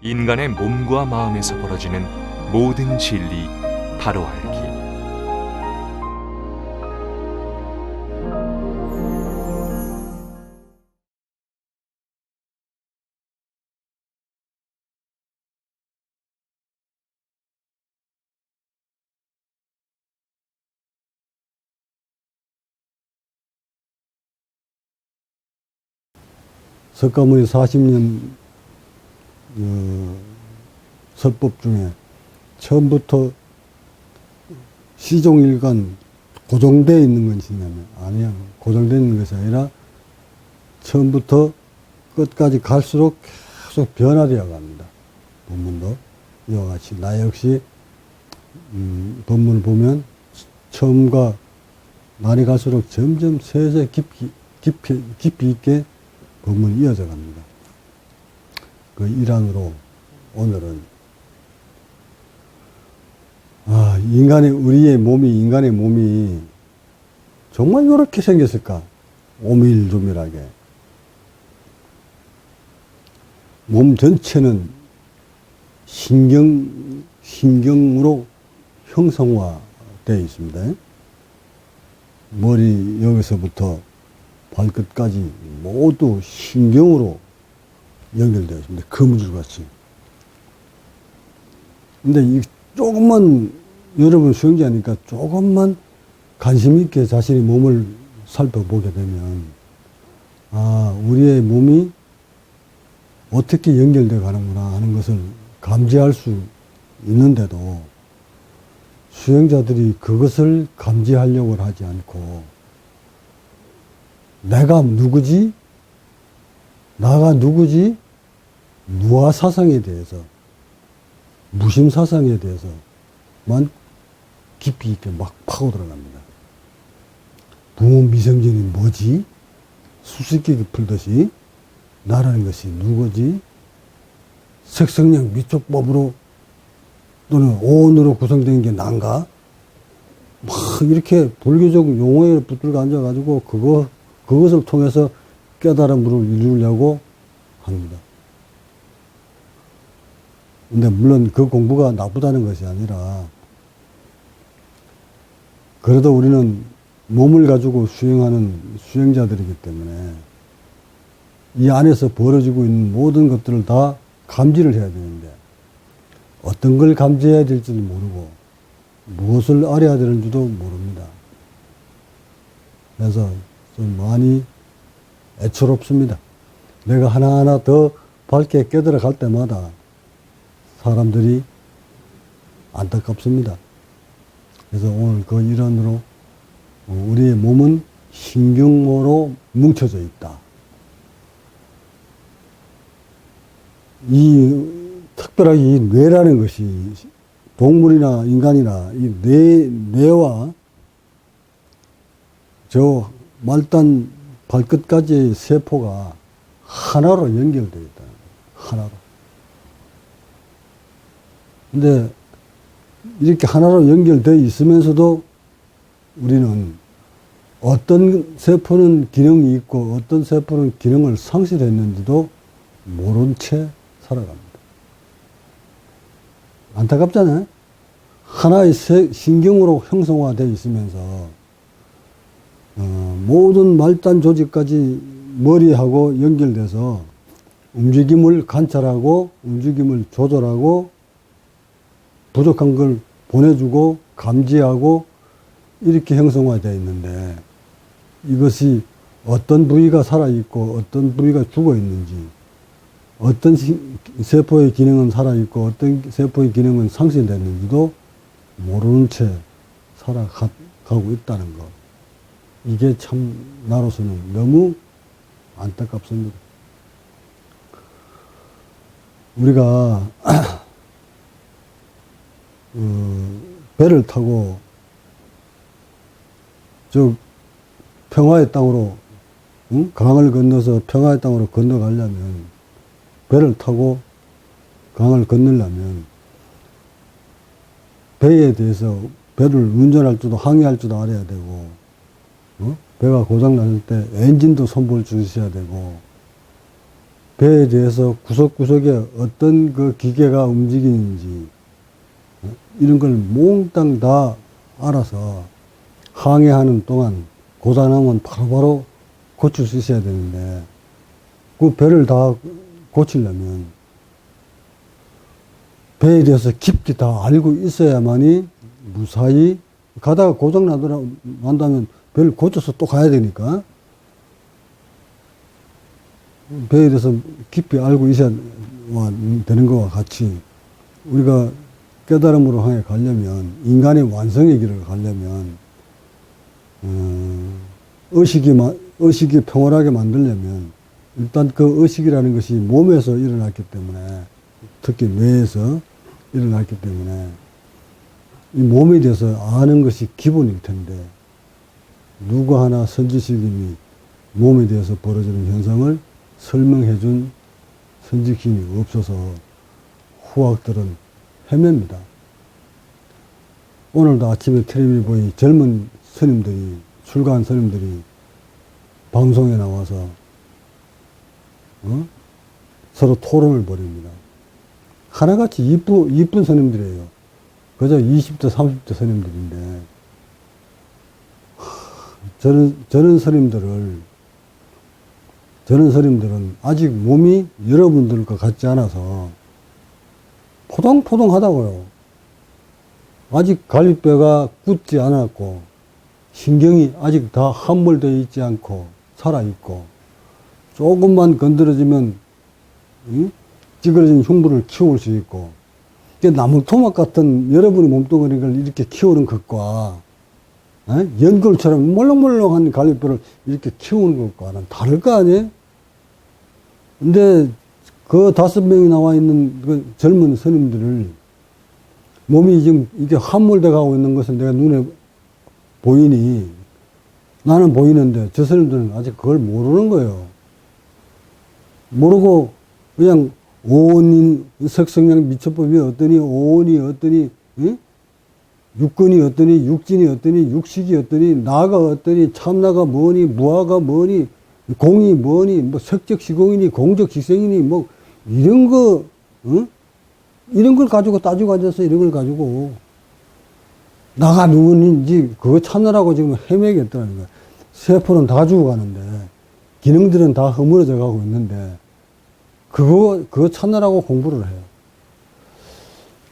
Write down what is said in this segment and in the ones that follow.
인간의 몸과 마음에서 벌어지는 모든 진리 바로 알기. 석가모니 40년 설법 중에 처음부터 시종일관 고정되어 있는 것이냐면 아니야. 고정되어 있는 것이 아니라 처음부터 끝까지 갈수록 계속 변화되어 갑니다. 법문도 이와 같이 나 역시 법문을 보면 처음과 날이 갈수록 점점 세세 깊이 있게 법문이 이어져 갑니다. 그 일환으로 오늘은 인간의 몸이 정말 이렇게 생겼을까? 오밀조밀하게. 몸 전체는 신경으로 형성화되어 있습니다. 머리 여기서부터 발끝까지 모두 신경으로 연결되어 있습니다. 거무줄같이. 근데 이 조금만, 여러분 수행자니까 조금만 관심 있게 자신의 몸을 살펴보게 되면, 우리의 몸이 어떻게 연결되어 가는구나 하는 것을 감지할 수 있는데도 수행자들이 그것을 감지하려고 하지 않고 내가 누구지? 나가 누구지? 무아 사상에 대해서, 무심 사상에 대해서만 깊이 있게 막 파고 들어갑니다. 무미성전이 뭐지? 수수께끼 풀듯이 나라는 것이 누구지? 색성량 미촉법으로 또는 오온으로 구성된 게 난가? 막 이렇게 불교적 용어에 붙들고 앉아가지고 그것을 통해서 깨달음을 이루려고 합니다. 근데 물론 그 공부가 나쁘다는 것이 아니라 그래도 우리는 몸을 가지고 수행하는 수행자들이기 때문에 이 안에서 벌어지고 있는 모든 것들을 다 감지를 해야 되는데 어떤 걸 감지해야 될지도 모르고 무엇을 알아야 되는지도 모릅니다. 그래서 좀 많이 애처롭습니다. 내가 하나하나 더 밝게 깨달아 갈 때마다 사람들이 안타깝습니다. 그래서 오늘 그 일환으로 우리의 몸은 신경으로 뭉쳐져 있다. 특별하게 이 뇌라는 것이 동물이나 인간이나 이 뇌와 저 말단 발끝까지의 세포가 하나로 연결되어 있다. 하나로. 근데 이렇게 하나로 연결되어 있으면서도 우리는 어떤 세포는 기능이 있고 어떤 세포는 기능을 상실했는지도 모른 채 살아갑니다. 안타깝잖아요? 하나의 신경으로 형성화되어 있으면서 모든 말단 조직까지 머리하고 연결돼서 움직임을 관찰하고 움직임을 조절하고 부족한 걸 보내주고 감지하고 이렇게 형성화되어 있는데 이것이 어떤 부위가 살아있고 어떤 부위가 죽어있는지 어떤 세포의 기능은 살아있고 어떤 세포의 기능은 상실됐는지도 모르는 채 살아가고 있다는 것. 이게 참 나로서는 너무 안타깝습니다. 우리가 배를 타고 저 평화의 땅으로 강을 건너서 평화의 땅으로 건너가려면 배를 타고 강을 건너려면 배에 대해서 배를 운전할 줄도 항해할 줄도 알아야 되고 배가 고장 났을 때 엔진도 손볼 줄 있어야 되고 배에 대해서 구석구석에 어떤 그 기계가 움직이는지 이런 걸 몽땅 다 알아서 항해하는 동안 고장나면 바로바로 고칠 수 있어야 되는데 그 배를 다 고치려면 배에 대해서 깊게 다 알고 있어야만이 무사히 가다가 고장 난다면 배를 고쳐서 또 가야 되니까 배에 대해서 깊이 알고 있어야 되는 것과 같이 우리가 깨달음으로 향해 가려면 인간의 완성의 길을 가려면 의식이 평온하게 만들려면 일단 그 의식이라는 것이 몸에서 일어났기 때문에 특히 뇌에서 일어났기 때문에 이 몸에 대해서 아는 것이 기본일 텐데 누구 하나 선지식인이 몸에 대해서 벌어지는 현상을 설명해 준 선지식인이 없어서 후학들은 헤맵니다. 오늘도 아침에 텔레비전에 보니 젊은 스님들이 출가한 스님들이 방송에 나와서 서로 토론을 벌입니다. 하나같이 이쁜 스님들이에요. 그저 20대 30대 스님들인데 저런 스님들은 아직 몸이 여러분들과 같지 않아서 포동포동하다고요. 아직 갈비뼈가 굳지 않았고 신경이 아직 다 함몰되어 있지 않고 살아있고 조금만 건드려지면 찌그러진 흉부를 키울 수 있고 나무토막 같은 여러분의 몸뚱아리를 이렇게 키우는 것과 연골처럼 몰랑몰랑한 갈비뼈를 이렇게 키우는 것과는 다를 거 아니에요? 근데 그 5명이 나와 있는 그 젊은 스님들을 몸이 지금 이게 함몰돼 가고 있는 것을 내가 눈에 보이니 나는 보이는데 저 스님들은 아직 그걸 모르는 거예요. 모르고 그냥 오온인 색성량 미처법이 어떠니 오온이 어떠니 육근이 어떠니 육진이 어떠니 육식이 어떠니 나가 어떠니 참나가 뭐니 무아가 뭐니 공이 뭐니 뭐 색적 시공이니 공적 식생이니 뭐 이런 거 이런 걸 가지고 따지고 앉아서 이런 걸 가지고 나가 누구인지 그거 찾느라고 지금 헤매겠다는 거야. 세포는 다 죽어가는데 기능들은 다 허물어져 가고 있는데 그거 찾느라고 공부를 해요.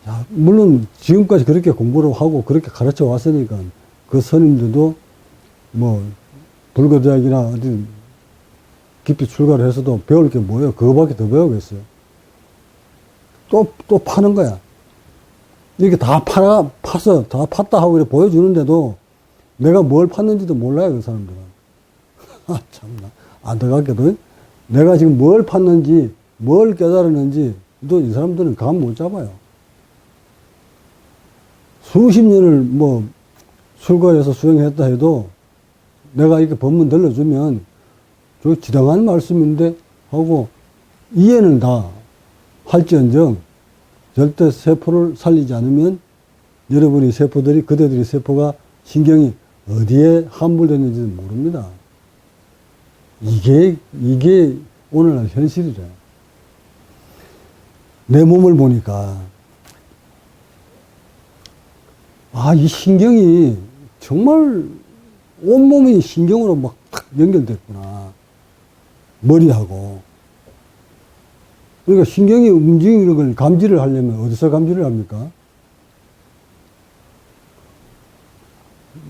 자, 물론 지금까지 그렇게 공부를 하고 그렇게 가르쳐 왔으니까 그 스님들도 뭐 불교대학이나 어디 깊이 출가를 해서도 배울 게 뭐예요? 그거밖에 더 배우겠어요. 또 파는 거야. 이렇게 다 파서 다 팠다 하고 이렇게 보여주는데도 내가 뭘 팠는지도 몰라요, 그 사람들은. 아, 참나. 안타깝게도 내가 지금 뭘 팠는지, 뭘 깨달았는지 또 이 사람들은 감 못 잡아요. 수십 년을 뭐 출가해서 수행했다 해도 내가 이렇게 법문 들려주면 저 지당한 말씀인데 하고 이해는 다 할지언정 절대 세포를 살리지 않으면 여러분의 세포들이 그대들의 세포가 신경이 어디에 함몰됐는지는 모릅니다. 이게 오늘날 현실이래. 내 몸을 보니까 이 신경이 정말 온몸이 신경으로 막 탁 연결됐구나. 머리하고. 그러니까 신경이 움직이는 걸 감지를 하려면 어디서 감지를 합니까?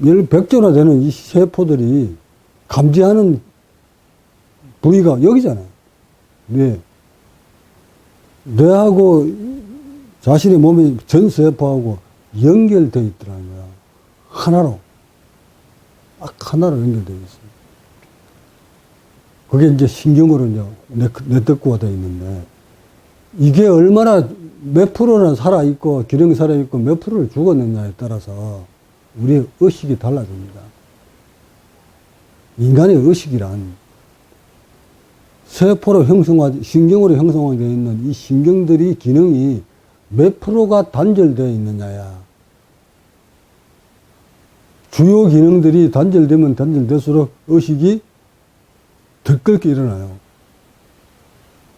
100조나 되는 이 세포들이 감지하는 부위가 여기잖아요. 뇌. 뇌하고 자신의 몸의 전 세포하고 연결되어 있더라는 거야. 하나로. 딱 하나로 연결되어 있어요. 그게 이제 신경으로 이제 네트워크가 되어 있는데, 이게 얼마나 몇 프로는 살아있고, 기능이 살아있고, 몇 프로를 죽었느냐에 따라서 우리의 의식이 달라집니다. 인간의 의식이란 세포로 신경으로 형성되어 있는 이 신경들이 기능이 몇 프로가 단절되어 있느냐야. 주요 기능들이 단절되면 단절될수록 의식이 더 끓게 일어나요.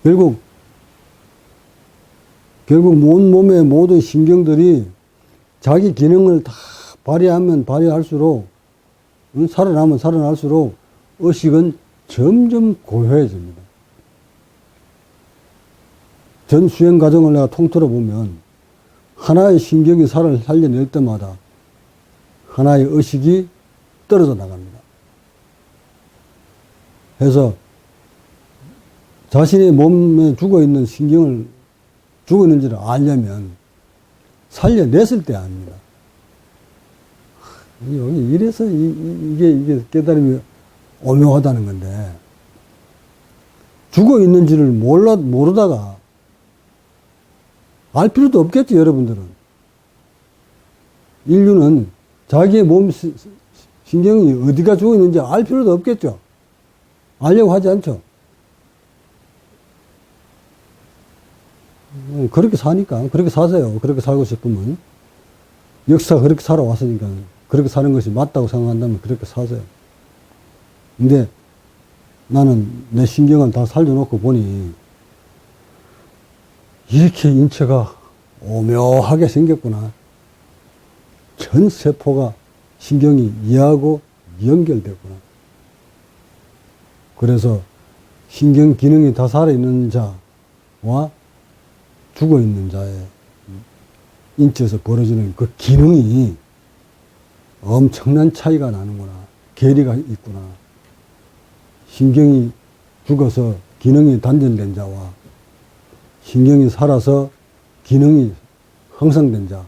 결국 온몸의 모든 신경들이 자기 기능을 다 발휘하면 발휘할수록, 살아나면 살아날수록 의식은 점점 고요해집니다. 전 수행 과정을 내가 통틀어 보면 하나의 신경이 살려낼 때마다 하나의 의식이 떨어져 나갑니다. 그래서 자신의 몸에 죽어있는 신경을 죽어있는지를 알려면 살려냈을 때 압니다. 이래서 이게 깨달음이 오묘하다는 건데, 죽어있는지를 모르다가 알 필요도 없겠죠, 여러분들은. 인류는 자기의 몸 신경이 어디가 죽어있는지 알 필요도 없겠죠. 알려고 하지 않죠. 그렇게 사니까, 그렇게 사세요. 그렇게 살고 싶으면. 역사가 그렇게 살아왔으니까, 그렇게 사는 것이 맞다고 생각한다면 그렇게 사세요. 근데 나는 내 신경을 다 살려놓고 보니, 이렇게 인체가 오묘하게 생겼구나. 전 세포가 신경이 이해하고 연결됐구나. 그래서 신경 기능이 다 살아있는 자와 죽어있는 자의 인체에서 벌어지는 그 기능이 엄청난 차이가 나는구나. 괴리가 있구나. 신경이 죽어서 기능이 단절된 자와 신경이 살아서 기능이 향상된 자,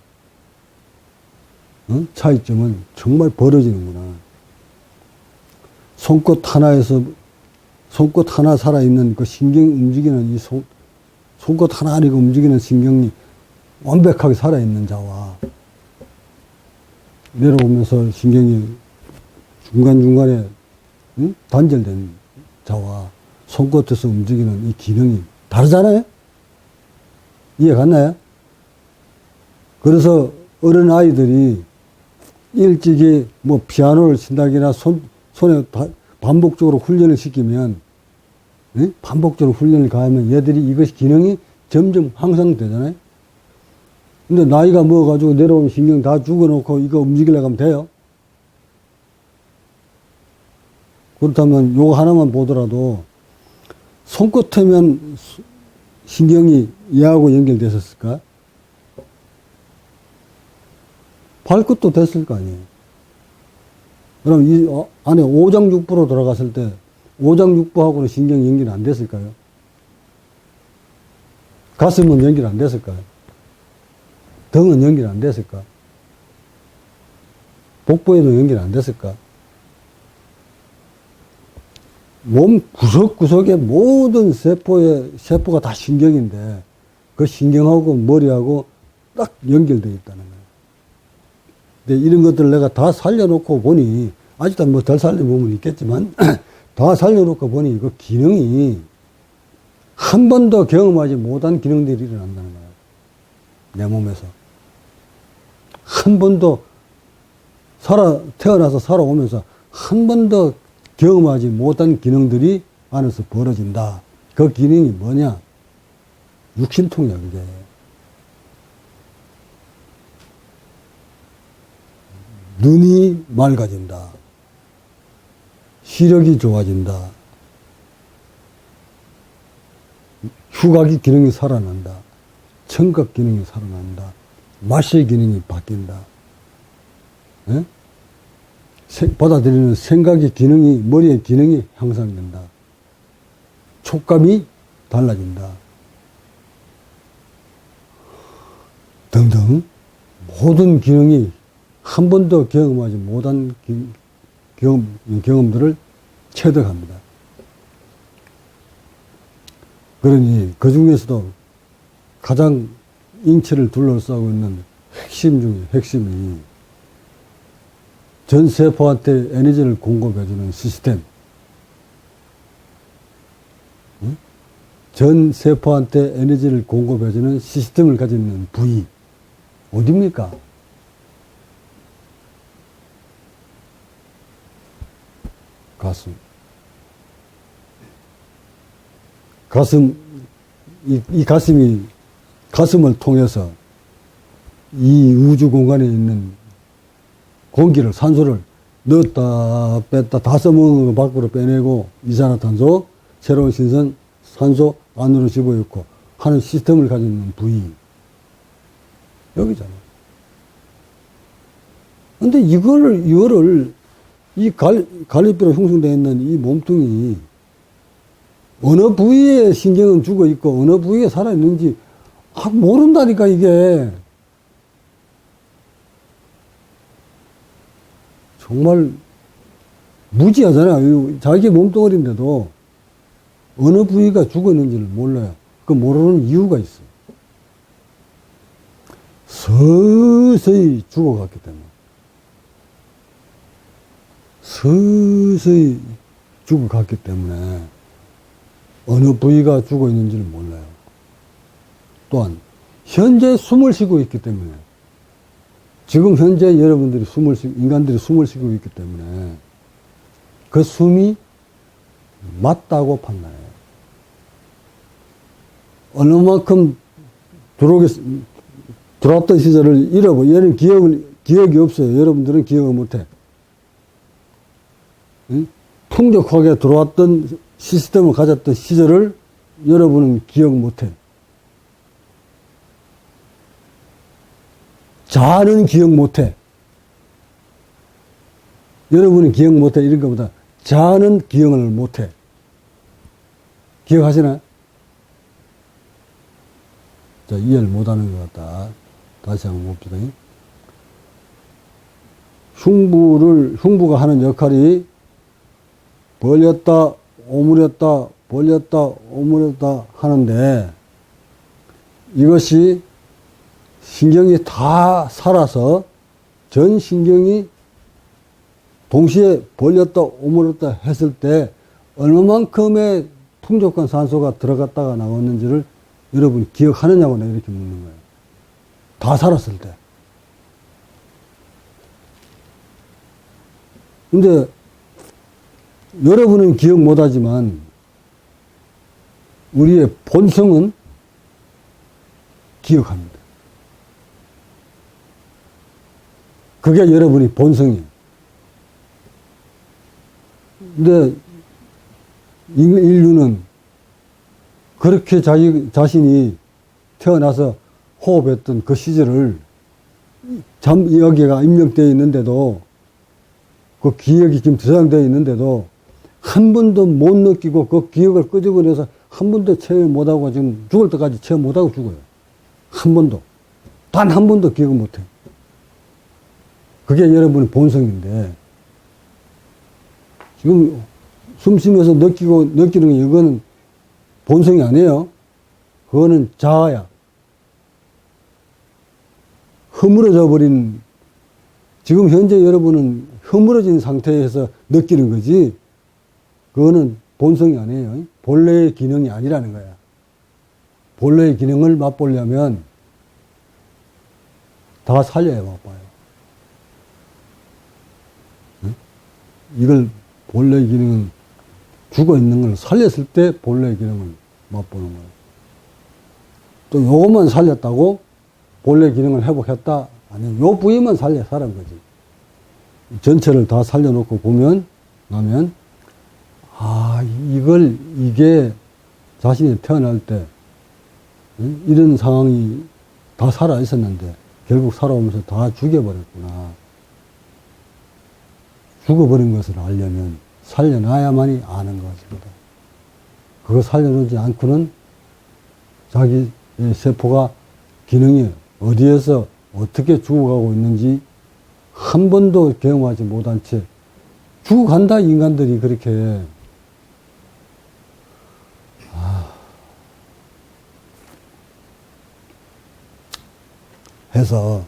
차이점은 정말 벌어지는구나. 손끝 하나 살아있는 그 신경 움직이는 손끝 하나가 움직이는 신경이 완벽하게 살아있는 자와 내려오면서 신경이 중간중간에 단절된 자와 손끝에서 움직이는 이 기능이 다르잖아요? 이해 갔나요? 그래서 어린 아이들이 일찍이 피아노를 친다기나 손에 반복적으로 훈련을 시키면, 반복적으로 훈련을 가하면 얘들이 이것이 기능이 점점 향상되잖아요? 근데 나이가 먹어가지고 내려오면 신경 다 죽어놓고 이거 움직이려고 하면 돼요? 그렇다면 요거 하나만 보더라도 손끝에면 신경이 얘하고 연결됐었을까? 발끝도 됐을 거 아니에요. 그럼 이 안에 오장육부로 들어갔을 때 오장육부하고는 신경이 연결이 안 됐을까요? 가슴은 연결 안 됐을까요? 등은 연결 안 됐을까? 복부에도 연결 안 됐을까? 몸 구석구석의 모든 세포가 다 신경인데 그 신경하고 머리하고 딱 연결되어 있다는 거예요. 근데 이런 것들을 내가 다 살려놓고 보니, 아직도 덜 살린 부분이 있겠지만 다 살려놓고 보니 그 기능이 한 번도 경험하지 못한 기능들이 일어난다는 거예요. 내 몸에서. 한 번도 태어나서 살아오면서 한 번도 경험하지 못한 기능들이 안에서 벌어진다. 그 기능이 뭐냐? 육신통이야, 그게. 눈이 맑아진다. 시력이 좋아진다. 후각의 기능이 살아난다. 청각 기능이 살아난다. 맛의 기능이 바뀐다. 예? 받아들이는 생각의 기능이, 머리의 기능이 향상된다. 촉감이 달라진다. 등등 모든 기능이 한 번도 경험하지 못한 경험들을 체득합니다. 그러니 그 중에서도 가장 인체를 둘러싸고 있는 핵심 중에 핵심이 전 세포한테 에너지를 공급해주는 시스템. 전 세포한테 에너지를 공급해주는 시스템을 가지고 있는 부위. 어디입니까? 가슴. 이 가슴을 통해서 이 우주 공간에 있는 공기를, 산소를 넣었다 뺐다 다 써먹는 거 밖으로 빼내고 이산화탄소, 새로운 신선 산소 안으로 집어넣고 하는 시스템을 가지고 있는 부위. 여기잖아. 근데 이거를 이 갈비뼈로 형성되어 있는 이 몸뚱이 어느 부위에 신경은 죽어 있고 어느 부위에 살아 있는지 모른다니까 이게. 정말 무지하잖아요. 자기 몸뚱어리인데도 어느 부위가 죽어 있는지를 몰라요. 그 모르는 이유가 있어. 서서히 죽어갔기 때문에. 서서히 죽어갔기 때문에 어느 부위가 죽어 있는지를 몰라요. 또한 현재 숨을 쉬고 있기 때문에, 지금 현재 여러분들이 인간들이 숨을 쉬고 있기 때문에 그 숨이 맞다고 판단해요. 어느 만큼 들어왔던 시절을 잃어버려. 얘는 기억이 없어요. 여러분들은 기억을 못해. 응? 풍족하게 들어왔던 시스템을 가졌던 시절을 여러분은 기억 못해. 자는 기억 못해. 여러분은 기억 못해. 이런 것보다 자는 기억을 못해. 기억하시나요? 자, 이해를 못하는 것 같다. 다시 한번 봅시다. 흉부가 하는 역할이 벌렸다, 오므렸다, 벌렸다, 오므렸다 하는데, 이것이 신경이 다 살아서 전 신경이 동시에 벌렸다, 오므렸다 했을 때 얼마만큼의 풍족한 산소가 들어갔다가 나왔는지를 여러분 기억하느냐고 내가 이렇게 묻는 거예요. 다 살았을 때. 근데 여러분은 기억 못하지만 우리의 본성은 기억합니다. 그게 여러분이 본성이에요. 근데 인류는 그렇게 자신이 태어나서 호흡했던 그 시절을 여기가 입력되어 있는데도, 그 기억이 지금 저장되어 있는데도 한 번도 못 느끼고 그 기억을 끄집어내서 한 번도 체험 못하고 지금 죽을 때까지 체험 못하고 죽어요. 한 번도. 단 한 번도 기억을 못해요. 그게 여러분의 본성인데, 지금 숨 쉬면서 느끼는 게 이거는 본성이 아니에요. 그거는 자아야. 허물어져 버린, 지금 현재 여러분은 허물어진 상태에서 느끼는 거지, 그거는 본성이 아니에요. 본래의 기능이 아니라는 거야. 본래의 기능을 맛보려면 다 살려야 맛봐요. 응? 이걸 본래의 기능은 죽어 있는 걸 살렸을 때 본래의 기능을 맛보는 거예요. 또 요것만 살렸다고 본래 기능을 회복했다? 아니요. 요 부위만 살린 거지. 전체를 다 살려놓고 보면, 이게 자신이 태어날 때, 이런 상황이 다 살아 있었는데, 결국 살아오면서 다 죽여버렸구나. 죽어버린 것을 알려면 살려놔야만이 아는 것입니다. 그거 살려놓지 않고는 자기 세포가 기능이 어디에서 어떻게 죽어가고 있는지 한 번도 경험하지 못한 채 죽어간다, 인간들이 그렇게. 해서,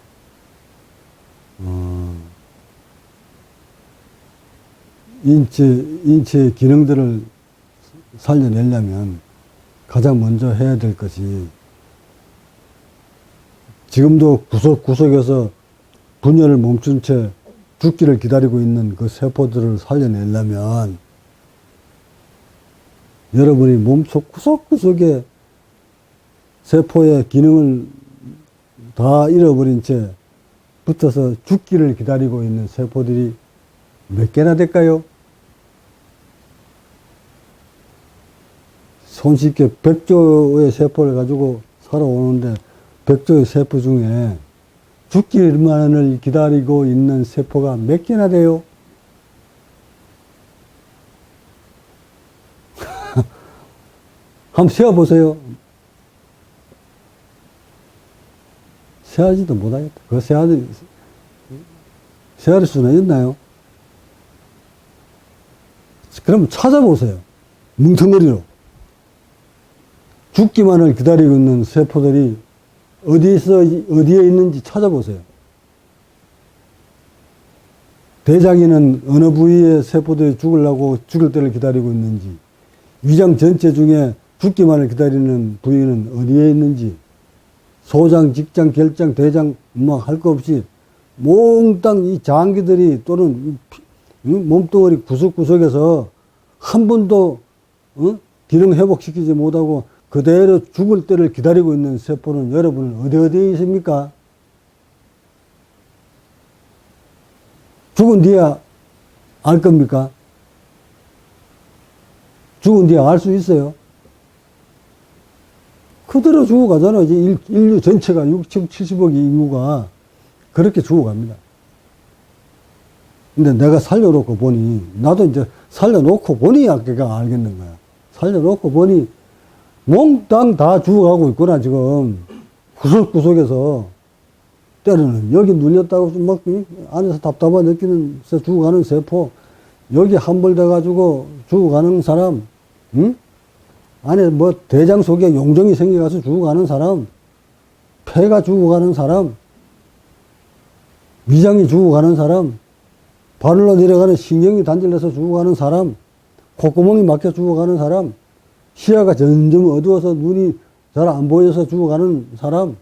인체의 기능들을 살려내려면 가장 먼저 해야 될 것이, 지금도 구석구석에서 분열을 멈춘 채 죽기를 기다리고 있는 그 세포들을 살려내려면, 여러분이 몸속 구석구석에 세포의 기능을 다 잃어버린 채 붙어서 죽기를 기다리고 있는 세포들이 몇 개나 될까요? 손쉽게 100조의 세포를 가지고 살아오는데 100조의 세포 중에 죽기만을 기다리고 있는 세포가 몇 개나 돼요? 한번 세어보세요. 세하지도 못하겠다. 그거 세할 수는 있나요? 그럼 찾아보세요. 뭉텅거리로. 죽기만을 기다리고 있는 세포들이 어디에 있는지 찾아보세요. 대장에는 어느 부위의 세포들이 죽을 때를 기다리고 있는지, 위장 전체 중에 죽기만을 기다리는 부위는 어디에 있는지, 소장, 직장, 결장, 대장, 할 거 없이 몽땅 이 장기들이 또는 몸뚱어리 구석구석에서 한 번도 기능 회복시키지 못하고 그대로 죽을 때를 기다리고 있는 세포는 여러분은 어디에 있습니까? 죽은 뒤에 알 겁니까? 죽은 뒤에 알 수 있어요? 그대로 죽어가잖아. 이제 인류 전체가 60, 70억의 인구가 그렇게 죽어갑니다. 근데 내가 살려놓고 보니, 나도 이제 살려놓고 보니 아까 알겠는 거야. 살려놓고 보니 몽땅 다 죽어가고 있구나, 지금. 구석구석에서. 때로는 여기 눌렸다고 좀 막 안에서 답답한 느끼는 죽어가는 세포, 여기 함몰돼가지고 죽어가는 사람, 응? 안에 뭐 대장 속에 용종이 생겨가서 죽어가는 사람, 폐가 죽어가는 사람, 위장이 죽어가는 사람, 발로 내려가는 신경이 단절돼서 죽어가는 사람, 콧구멍이 막혀 죽어가는 사람, 시야가 점점 어두워서 눈이 잘 안 보여서 죽어가는 사람,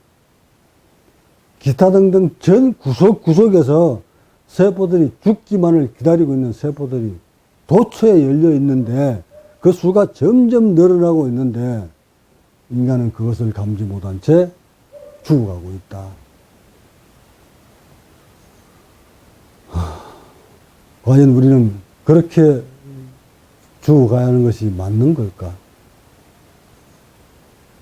기타 등등 전 구석구석에서 세포들이 죽기만을 기다리고 있는 세포들이 도처에 열려 있는데 그 수가 점점 늘어나고 있는데 인간은 그것을 감지 못한 채 죽어가고 있다. 과연 우리는 그렇게 죽어가야 하는 것이 맞는 걸까?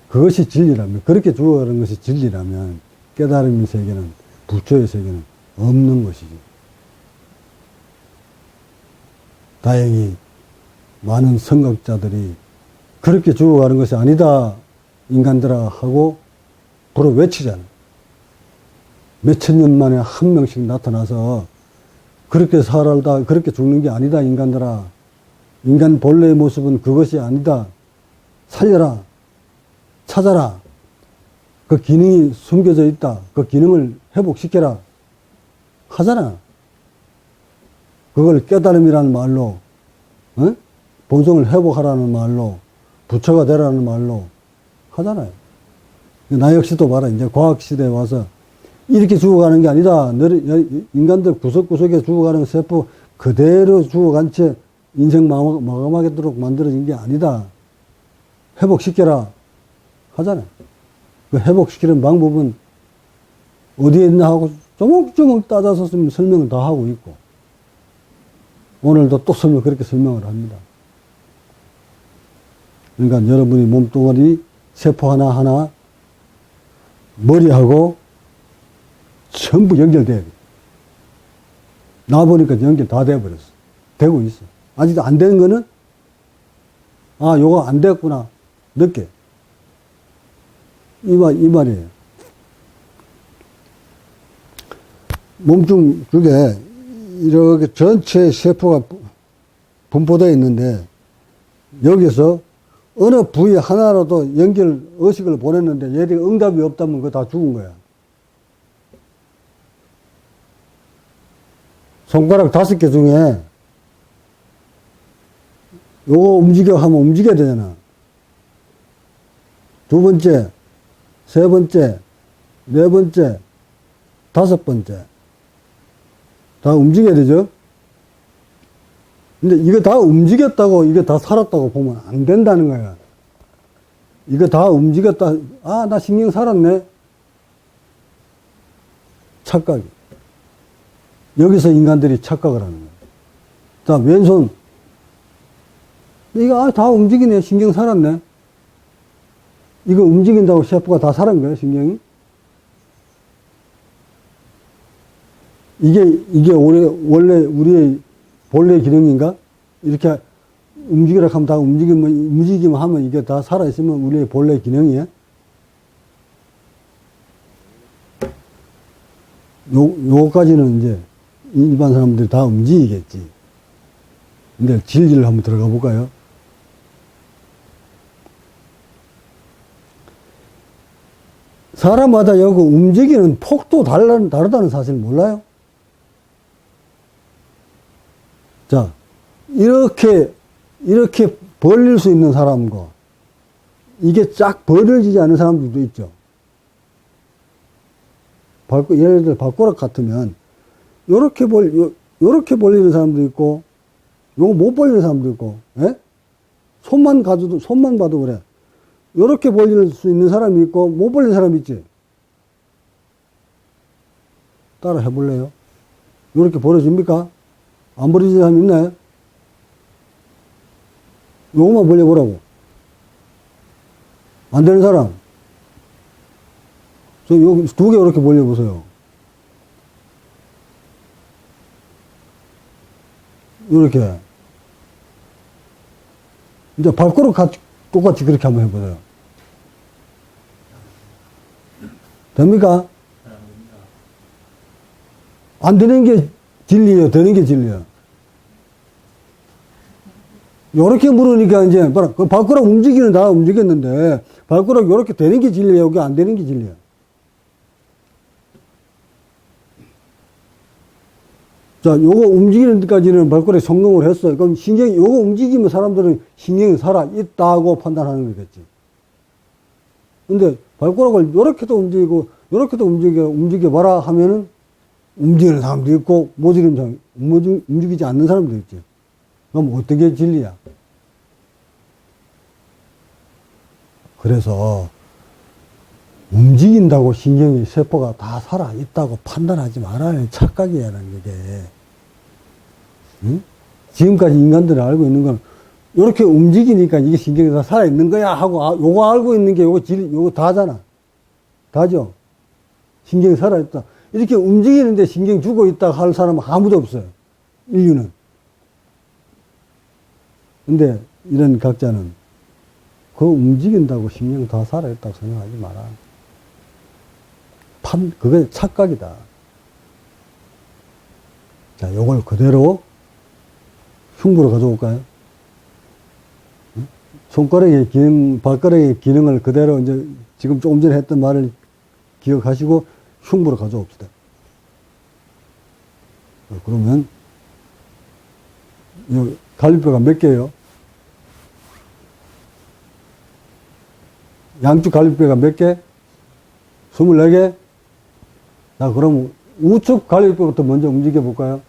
그것이 진리라면, 그렇게 죽어가는 것이 진리라면 깨달음의 세계는, 부처의 세계는 없는 것이지. 다행히 많은 선각자들이 그렇게 죽어가는 것이 아니다, 인간들아 하고 불어 외치잖아. 몇천 년 만에 한 명씩 나타나서 그렇게 살아다 그렇게 죽는 게 아니다, 인간들아. 인간 본래의 모습은 그것이 아니다. 살려라. 찾아라. 그 기능이 숨겨져 있다. 그 기능을 회복시켜라. 하잖아. 그걸 깨달음이라는 말로, 본성을 회복하라는 말로, 부처가 되라는 말로 하잖아요. 나 역시도 봐라. 이제 과학시대에 와서 이렇게 죽어가는 게 아니다. 인간들 구석구석에 죽어가는 세포 그대로 죽어간 채 인생 마감하도록 만들어진 게 아니다. 회복시켜라. 하잖아요. 그 회복시키는 방법은 어디에 있나 하고 조목조목 따져서 설명을 다 하고 있고, 오늘도 또 그렇게 설명을 합니다. 그러니까 여러분이 몸뚱어리 세포 하나하나 머리하고 전부 연결돼야 돼. 나와보니까 연결 다 돼버렸어. 되고 있어. 아직도 안 되는 거는, 아, 요거 안 됐구나. 늦게. 이 말이에요. 몸중 쪽에 이렇게 전체 세포가 분포되어 있는데, 여기서 어느 부위 하나라도 의식을 보냈는데 얘들이 응답이 없다면 그거 다 죽은 거야. 손가락 5개 중에 요거 움직여 하면 움직여야 되잖아. 2번째, 3번째, 4번째, 5번째. 다 움직여야 되죠? 근데 이거 다 움직였다고, 이게 다 살았다고 보면 안 된다는 거야. 이거 다 움직였다. 아, 나 신경 살았네. 착각이. 여기서 인간들이 착각을 하는 거야. 자, 왼손. 이거, 아, 다 움직이네. 신경 살았네. 이거 움직인다고 세포가 다 살은 거야, 신경이? 이게 원래 우리의 본래 기능인가? 이렇게 움직이라 하면 다 움직이면 하면 이게 다 살아있으면 우리의 본래 기능이야? 요거까지는 이제 일반 사람들이 다 움직이겠지. 근데 진리를 한번 들어가 볼까요? 사람마다 여기 움직이는 폭도 다르다는 사실 몰라요? 자, 이렇게 벌릴 수 있는 사람과 이게 쫙 벌어지지 않은 사람들도 있죠. 예를 들어 발가락 같으면 요렇게 벌리는 사람도 있고 요거 못 벌리는 사람도 있고, 예? 손만 봐도 그래. 요렇게 벌릴 수 있는 사람이 있고 못 벌리는 사람이 있지. 따라 해볼래요? 요렇게 벌어집니까? 안 벌어지는 사람이 있나요? 요것만 벌려보라고. 안 되는 사람. 여기 2개 이렇게 벌려보세요. 이렇게. 이제 발가락 똑같이 그렇게 한번 해보세요. 됩니까? 안 되는 게 진리예요? 되는 게 진리예요? 요렇게 물으니까 이제, 그 발가락 움직이는 다 움직였는데, 발가락 요렇게 되는 게 진리예요? 여기 안 되는 게 진리예요? 자, 요거 움직이는 데까지는 발가락이 성공을 했어요. 그럼 요거 움직이면 사람들은 신경이 살아있다고 판단하는 거겠지. 근데 발가락을 요렇게도 움직이고, 요렇게도 움직여봐라 하면은 움직이는 사람도 있고, 움직이지 않는 사람도 있지. 그럼 어떻게 진리야? 그래서, 움직인다고 신경이, 세포가 다 살아있다고 판단하지 말아요. 착각이라는 게. 응? 지금까지 인간들이 알고 있는 건, 요렇게 움직이니까 이게 신경이 다 살아있는 거야 하고, 요거 알고 있는 게 요거 다잖아. 다죠? 신경이 살아있다. 이렇게 움직이는데 신경이 죽어 있다 할 사람은 아무도 없어요. 인류는. 근데 이런 각자는 그 움직인다고 신경 다 살아있다고 생각하지 마라. 그게 착각이다. 자, 요걸 그대로 흉부로 가져올까요? 손가락의 발가락의 기능을 그대로 이제 지금 조금 전에 했던 말을 기억하시고 흉부로 가져옵시다. 그러면 이 갈비뼈가 몇 개예요? 양쪽 갈비뼈가 몇 개? 24개? 자, 그럼 우측 갈비뼈부터 먼저 움직여 볼까요?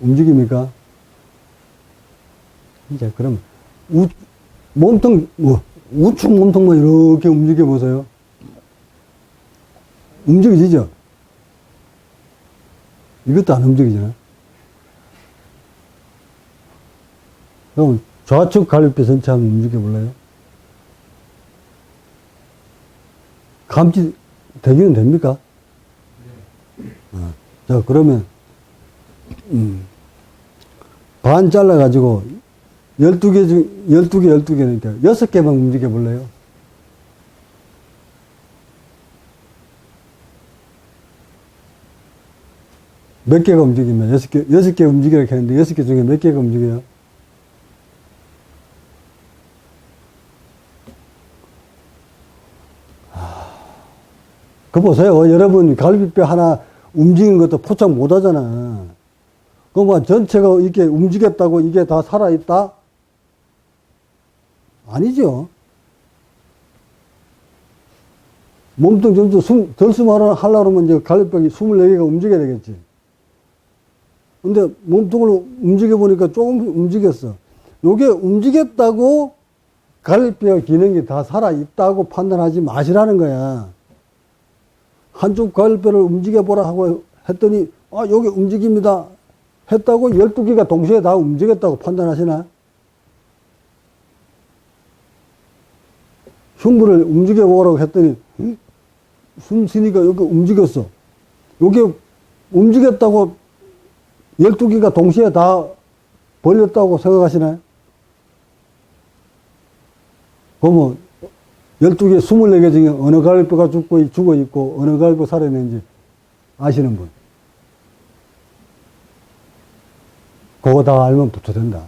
움직입니까? 이제 그럼 우측 몸통만 이렇게 움직여 보세요. 움직이지죠? 이것도 안 움직이잖아. 그럼 좌측 갈비뼈 전체 한번 움직여 볼래요? 감지 되기는 됩니까? 자, 그러면, 반 잘라가지고, 12개니까 6개만 움직여 볼래요? 몇 개가 움직이면 6개 움직이라고 했는데 6개 중에 몇 개가 움직여요? 그거 보세요. 여러분 갈비뼈 하나 움직이는 것도 포착 못 하잖아. 그럼 전체가 이렇게 움직였다고 이게 다 살아있다? 아니죠. 몸통 전체 덜숨 하려고 하면 이제 갈비뼈 24개가 움직여야 되겠지. 근데 몸통을 움직여보니까 조금 움직였어. 요게 움직였다고 갈비뼈 기능이 다 살아있다고 판단하지 마시라는 거야. 한쪽 갈비뼈를 움직여보라 하고 했더니, 여기 움직입니다. 했다고 12개가 동시에 다 움직였다고 판단하시나? 흉부를 움직여보라고 했더니, 숨 쉬니까 여기 움직였어. 여기 움직였다고 12개가 동시에 다 벌렸다고 생각하시나요? 그러면 12개, 24개 중에 어느 갈비뼈가 죽어 있고 어느 갈비뼈 살아있는지 아시는 분? 그거 다 알면 부처된다.